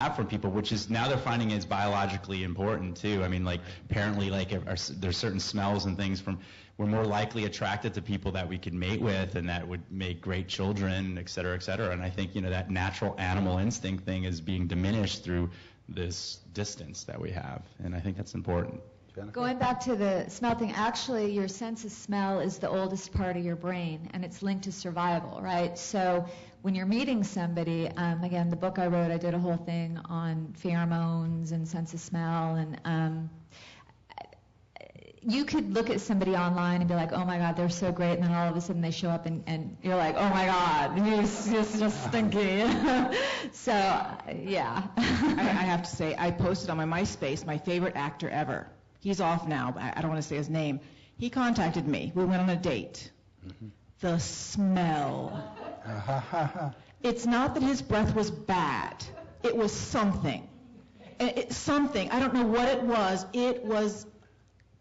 have from people, which is now they're finding is biologically important too. I mean, like apparently, like there's certain smells and things we're more likely attracted to people that we could mate with and that would make great children, et cetera, et cetera. And I think, that natural animal instinct thing is being diminished through this distance that we have, and I think that's important. Jennifer? Going back to the smell thing, actually your sense of smell is the oldest part of your brain, and it's linked to survival, right? So when you're meeting somebody, again, the book I wrote, I did a whole thing on pheromones and sense of smell, and you could look at somebody online and be like, oh my God, they're so great, and then all of a sudden they show up and you're like, oh my God, he's just stinky. So, yeah. I have to say, I posted on my MySpace my favorite actor ever. He's off now, but I don't want to say his name. He contacted me. We went on a date. Mm-hmm. The smell. It's not that his breath was bad. It was something. Something. I don't know what it was. It was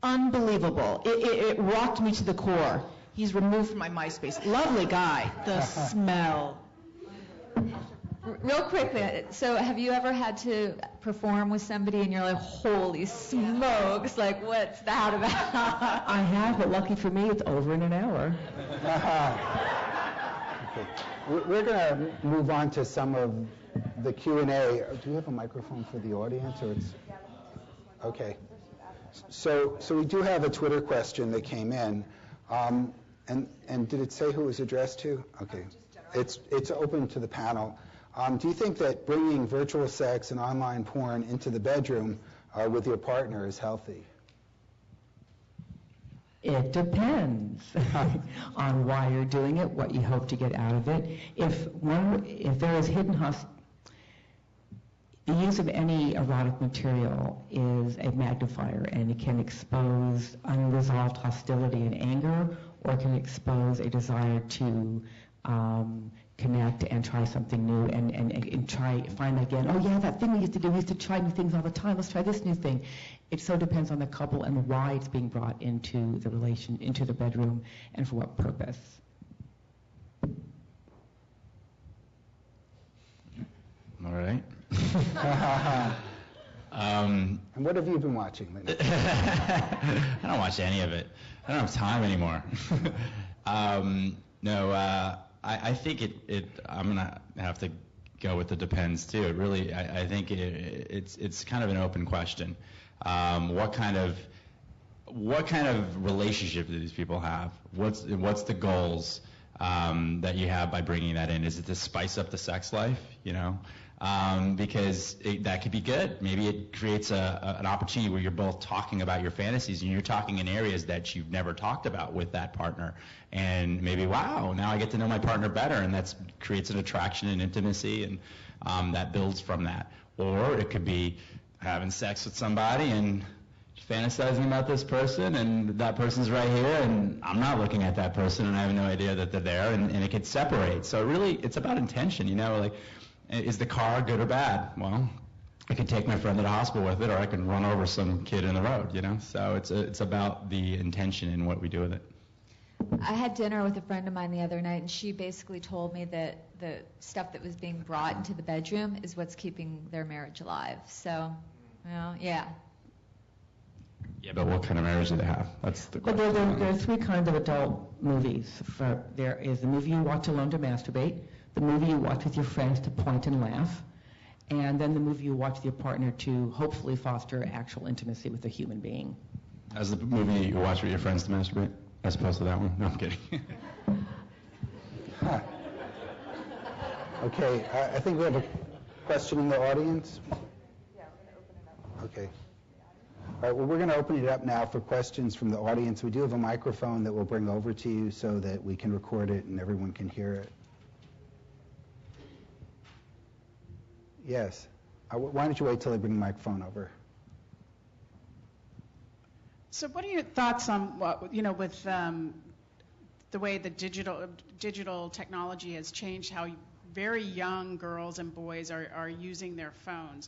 unbelievable. It rocked me to the core. He's removed from my MySpace. Lovely guy. The smell. Real quickly, so have you ever had to perform with somebody and you're like, holy smokes, like what's that about? I have, but lucky for me, it's over in an hour. Okay. We're going to move on to some of the Q&A. Do we have a microphone for the audience, or it's okay? So we do have a Twitter question that came in, and did it say who it was addressed to? Okay, it's open to the panel. Do you think that bringing virtual sex and online porn into the bedroom with your partner is healthy? It depends on why you're doing it, what you hope to get out of it. If there is the use of any erotic material is a magnifier, and it can expose unresolved hostility and anger, or it can expose a desire to connect and try something new and find again, oh yeah, that thing we used to try new things all the time, let's try this new thing. It so depends on the couple and why it's being brought into the relation, into the bedroom, and for what purpose. All right. And what have you been watching lately? I don't watch any of it. I don't have time anymore. I think I'm gonna have to go with the depends too. It really, I think it's kind of an open question. What kind of relationship do these people have? What's the goals that you have by bringing that in? Is it to spice up the sex life? Because that could be good. Maybe it creates an opportunity where you're both talking about your fantasies, and you're talking in areas that you've never talked about with that partner. And maybe, wow, now I get to know my partner better, and that creates an attraction and intimacy, and that builds from that. Or it could be having sex with somebody and fantasizing about this person, and that person's right here, and I'm not looking at that person, and I have no idea that they're there, and it could separate. So really, it's about intention, like, is the car good or bad? Well, I can take my friend to the hospital with it, or I can run over some kid in the road, So it's about the intention and what we do with it. I had dinner with a friend of mine the other night, and she basically told me that the stuff that was being brought into the bedroom is what's keeping their marriage alive. So, yeah. Yeah, but what kind of marriage do they have? That's the question. But there are three kinds of adult movies. There is the movie you watch alone to masturbate, the movie you watch with your friends to point and laugh, and then the movie you watch with your partner to hopefully foster actual intimacy with a human being. As the movie you watch with your friends to masturbate, as opposed to that one? No, I'm kidding. Okay, I think we have a question in the audience. Yeah, we're going to open it up. Okay. All right, well, we're going to open it up now for questions from the audience. We do have a microphone that we'll bring over to you so that we can record it and everyone can hear it. Yes. Why don't you wait till I bring the microphone over? So what are your thoughts on with the way the digital technology has changed how very young girls and boys are using their phones,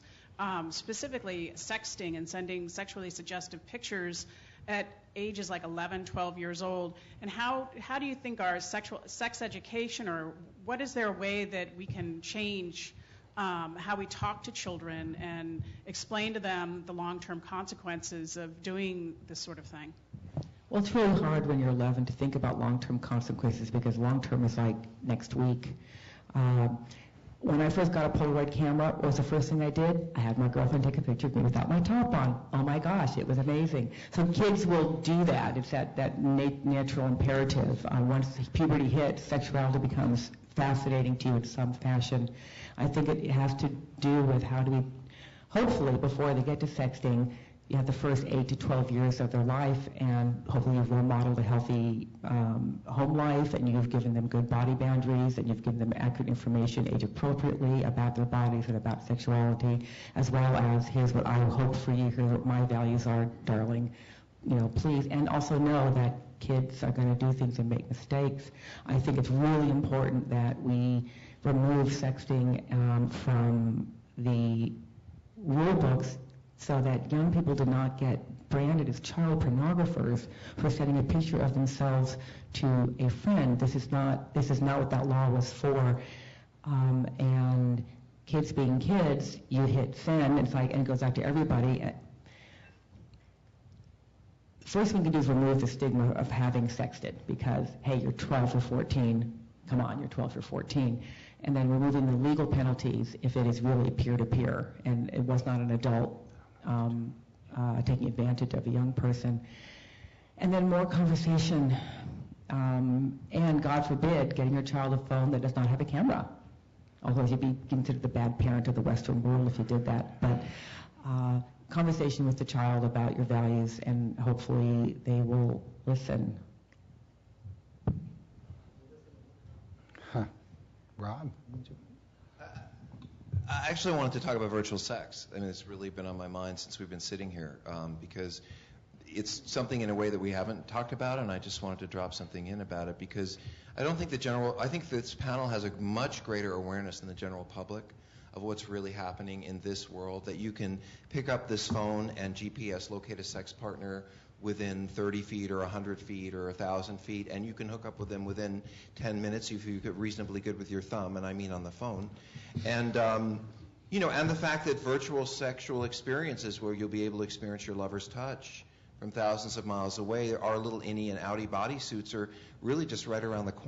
specifically sexting and sending sexually suggestive pictures at ages like 11, 12 years old? And how do you think our sex education, or what is there a way that we can change how we talk to children and explain to them the long-term consequences of doing this sort of thing? Well, it's really hard when you're 11 to think about long-term consequences because long-term is like next week. When I first got a Polaroid camera, what was the first thing I did? I had my girlfriend take a picture of me without my top on. Oh my gosh, it was amazing. So kids will do that. It's that natural imperative. Once puberty hits, sexuality becomes fascinating to you in some fashion. I think it has to do with how do we, hopefully before they get to sexting, you have the first 8 to 12 years of their life, and hopefully you've role modeled a healthy home life, and you've given them good body boundaries, and you've given them accurate information age appropriately about their bodies and about sexuality, as well as here's what I hope for you, here's what my values are, darling, please. And also know that kids are going to do things and make mistakes. I think it's really important that we remove sexting from the rule books so that young people do not get branded as child pornographers for sending a picture of themselves to a friend. This is not what that law was for. And kids being kids, you hit send, and it goes out to everybody. First thing we can do is remove the stigma of having sexted because, hey, you're 12 or 14. Come on, you're 12 or 14. And then removing the legal penalties if it is really peer-to-peer and it was not an adult taking advantage of a young person. And then more conversation, and God forbid, getting your child a phone that does not have a camera. Although you'd be considered the bad parent of the Western world if you did that. But conversation with the child about your values, and hopefully they will listen. Rob? I actually wanted to talk about virtual sex. I mean, it's really been on my mind since we've been sitting here because it's something in a way that we haven't talked about, and I just wanted to drop something in about it because I think this panel has a much greater awareness than the general public of what's really happening in this world, that you can pick up this phone and GPS locate a sex partner within 30 feet or 100 feet or 1,000 feet, and you can hook up with them within 10 minutes if you get reasonably good with your thumb, and I mean on the phone. And, and the fact that virtual sexual experiences where you'll be able to experience your lover's touch from thousands of miles away, our little innie and outie bodysuits are really just right around the corner.